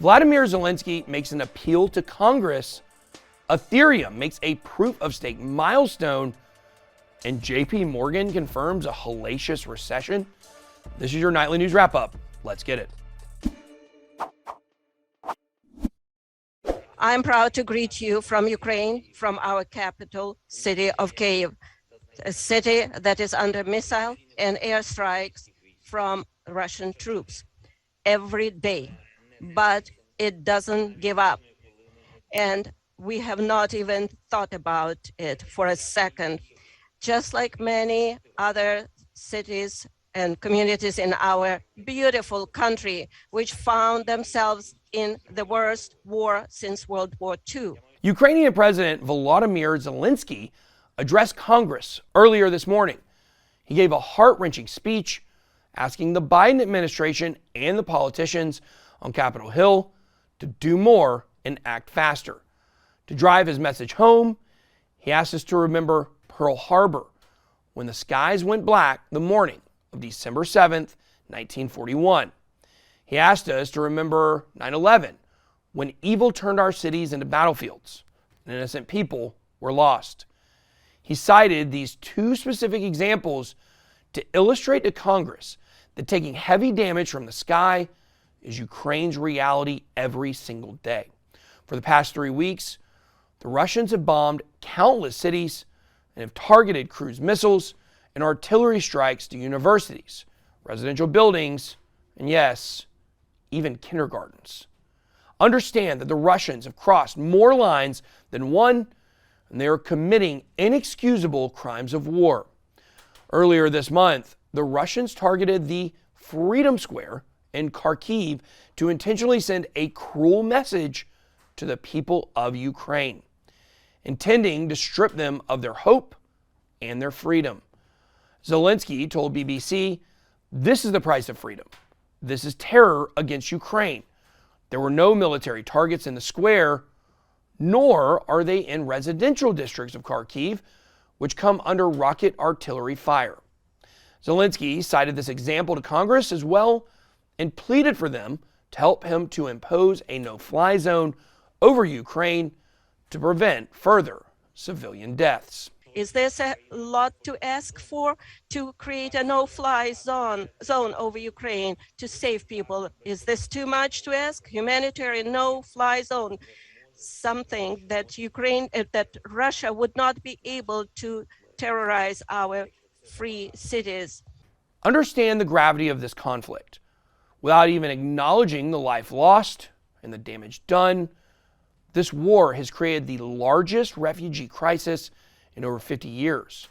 Vladimir Zelensky makes an appeal to Congress. Ethereum makes a proof-of-stake milestone. And JP Morgan confirms a hellacious recession. This is your nightly news wrap-up. Let's get it. I'm proud to greet you from Ukraine, from our capital city of Kyiv, a city that is under missile and airstrikes from Russian troops every day. But it doesn't give up. And we have not even thought about it for a second. Just like many other cities and communities in our beautiful country, which found themselves in the worst war since World War II. Ukrainian President Vladimir Zelensky addressed Congress earlier this morning. He gave a heart-wrenching speech asking the Biden administration and the politicians on Capitol Hill to do more and act faster. To drive his message home, he asked us to remember Pearl Harbor, when the skies went black the morning of December 7th, 1941. He asked us to remember 9/11, when evil turned our cities into battlefields and innocent people were lost. He cited these two specific examples to illustrate to Congress that taking heavy damage from the sky is Ukraine's reality every single day. For the past 3 weeks, the Russians have bombed countless cities and have targeted cruise missiles and artillery strikes to universities, residential buildings, and yes, even kindergartens. Understand that the Russians have crossed more lines than one, and they are committing inexcusable crimes of war. Earlier this month, the Russians targeted the Freedom Square in Kharkiv to intentionally send a cruel message to the people of Ukraine, intending to strip them of their hope and their freedom. Zelensky told BBC, "This is the price of freedom. This is terror against Ukraine. There were no military targets in the square, nor are they in residential districts of Kharkiv, which come under rocket artillery fire." Zelensky cited this example to Congress as well and pleaded for them to help him to impose a no-fly zone over Ukraine to prevent further civilian deaths. Is this a lot to ask for, to create a no-fly zone over Ukraine to save people? Is this too much to ask? Humanitarian no-fly zone, something that that Russia would not be able to terrorize our free cities. Understand the gravity of this conflict. Without even acknowledging the life lost and the damage done, this war has created the largest refugee crisis in over 50 years,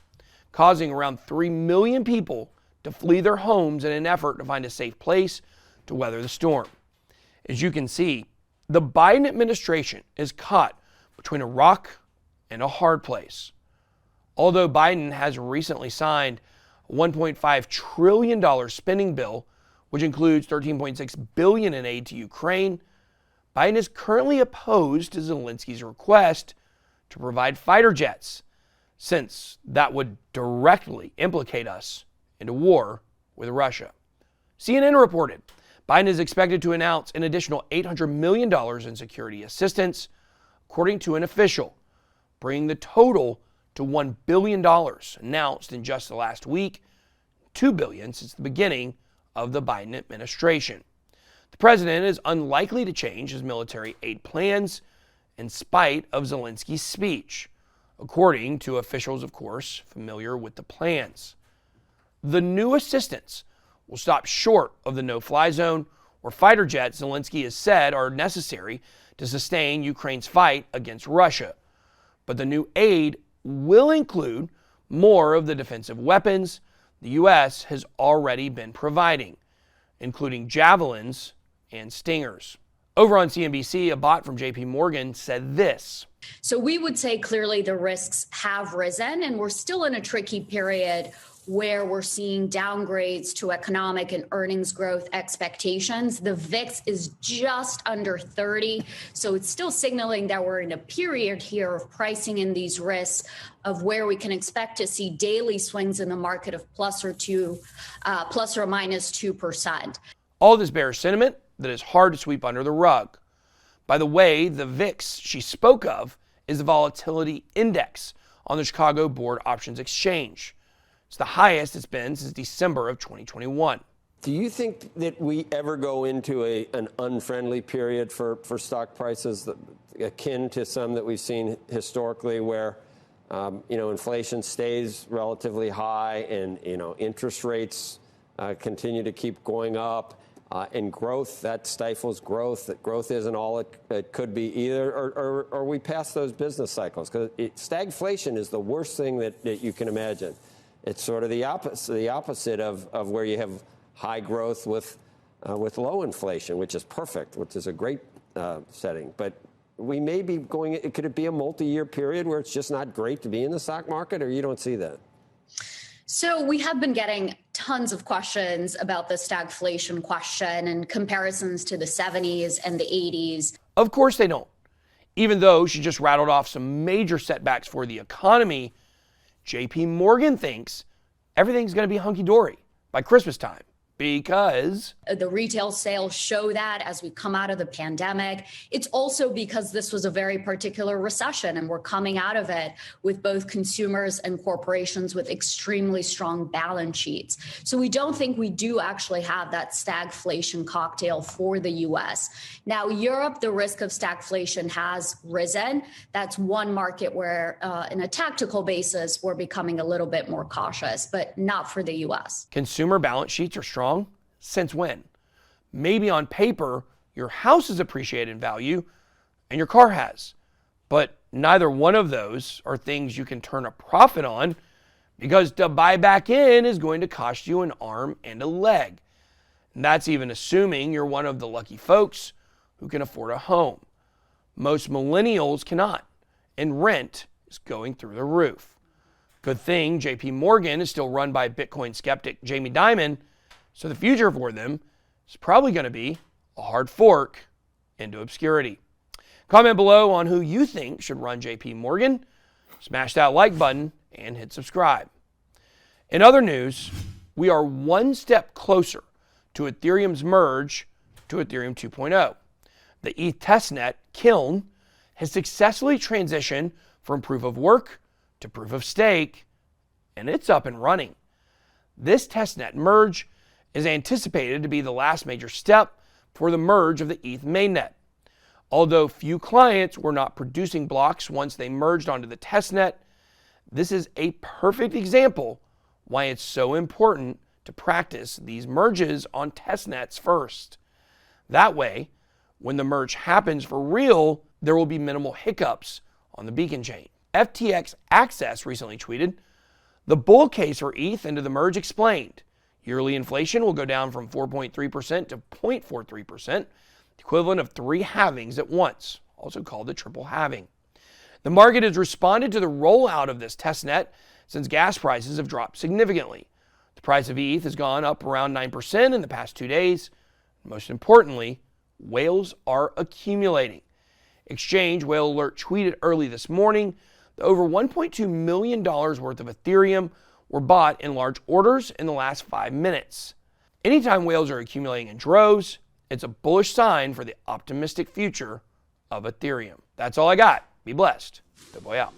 causing around 3 million people to flee their homes in an effort to find a safe place to weather the storm. As you can see, the Biden administration is caught between a rock and a hard place. Although Biden has recently signed a $1.5 trillion spending bill, which includes $13.6 billion in aid to Ukraine, Biden is currently opposed to Zelensky's request to provide fighter jets, since that would directly implicate us into war with Russia. CNN reported Biden is expected to announce an additional $800 million in security assistance, according to an official, bringing the total to $1 billion announced in just the last week, $2 billion since the beginning of the Biden administration. The president is unlikely to change his military aid plans in spite of Zelensky's speech, according to officials, of course, familiar with the plans. The new assistance will stop short of the no-fly zone or fighter jets Zelensky has said are necessary to sustain Ukraine's fight against Russia. But the new aid will include more of the defensive weapons the U.S. has already been providing, including javelins and stingers. Over on CNBC, a bot from JP Morgan said this. So we would say clearly the risks have risen, and we're still in a tricky period where we're seeing downgrades to economic and earnings growth expectations. The VIX is just under 30, so it's still signaling that we're in a period here of pricing in these risks of where we can expect to see daily swings in the market of plus or minus 2%. All this bearish sentiment that is hard to sweep under the rug. By the way, the VIX she spoke of is the volatility index on the Chicago Board Options Exchange. It's the highest it's been since December of 2021. Do you think that we ever go into an unfriendly period for stock prices akin to some that we've seen historically where, inflation stays relatively high and, interest rates continue to keep going up and growth, that stifles growth, that growth isn't all it could be either, or are we past those business cycles? Because stagflation is the worst thing that you can imagine. It's sort of the opposite of where you have high growth with low inflation, which is perfect, which is a great setting. But we may be could it be a multi-year period where it's just not great to be in the stock market, or you don't see that? So we have been getting tons of questions about the stagflation question and comparisons to the 70s and the 80s. Of course they don't. Even though she just rattled off some major setbacks for the economy, JP Morgan thinks everything's going to be hunky-dory by Christmas time. Because the retail sales show that as we come out of the pandemic. It's also because this was a very particular recession and we're coming out of it with both consumers and corporations with extremely strong balance sheets. So we don't think we do actually have that stagflation cocktail for the US. Now, Europe, the risk of stagflation has risen. That's one market where, in a tactical basis, we're becoming a little bit more cautious, but not for the US. Consumer balance sheets are strong. Since when? Maybe on paper, your house has appreciated in value and your car has. But neither one of those are things you can turn a profit on, because to buy back in is going to cost you an arm and a leg. And that's even assuming you're one of the lucky folks who can afford a home. Most millennials cannot, and rent is going through the roof. Good thing JP Morgan is still run by Bitcoin skeptic Jamie Dimon, so the future for them is probably going to be a hard fork into obscurity. Comment below on who you think should run JP Morgan. Smash that like button and hit subscribe. In other news, we are one step closer to Ethereum's merge to Ethereum 2.0. The ETH testnet, Kiln, has successfully transitioned from proof of work to proof of stake, and it's up and running. This testnet merge is anticipated to be the last major step for the merge of the ETH mainnet. Although few clients were not producing blocks once they merged onto the testnet, this is a perfect example why it's so important to practice these merges on testnets first. That way, when the merge happens for real, there will be minimal hiccups on the beacon chain. FTX Access recently tweeted, "The bull case for ETH into the merge explained. Yearly inflation will go down from 4.3% to 0.43%, the equivalent of 3 halvings at once, also called the triple halving. The market has responded to the rollout of this testnet since gas prices have dropped significantly. The price of ETH has gone up around 9% in the past 2 days. Most importantly, whales are accumulating. Exchange Whale Alert tweeted early this morning that over $1.2 million worth of Ethereum were bought in large orders in the last 5 minutes. Anytime whales are accumulating in droves, it's a bullish sign for the optimistic future of Ethereum." That's all I got. Be blessed. Good boy out.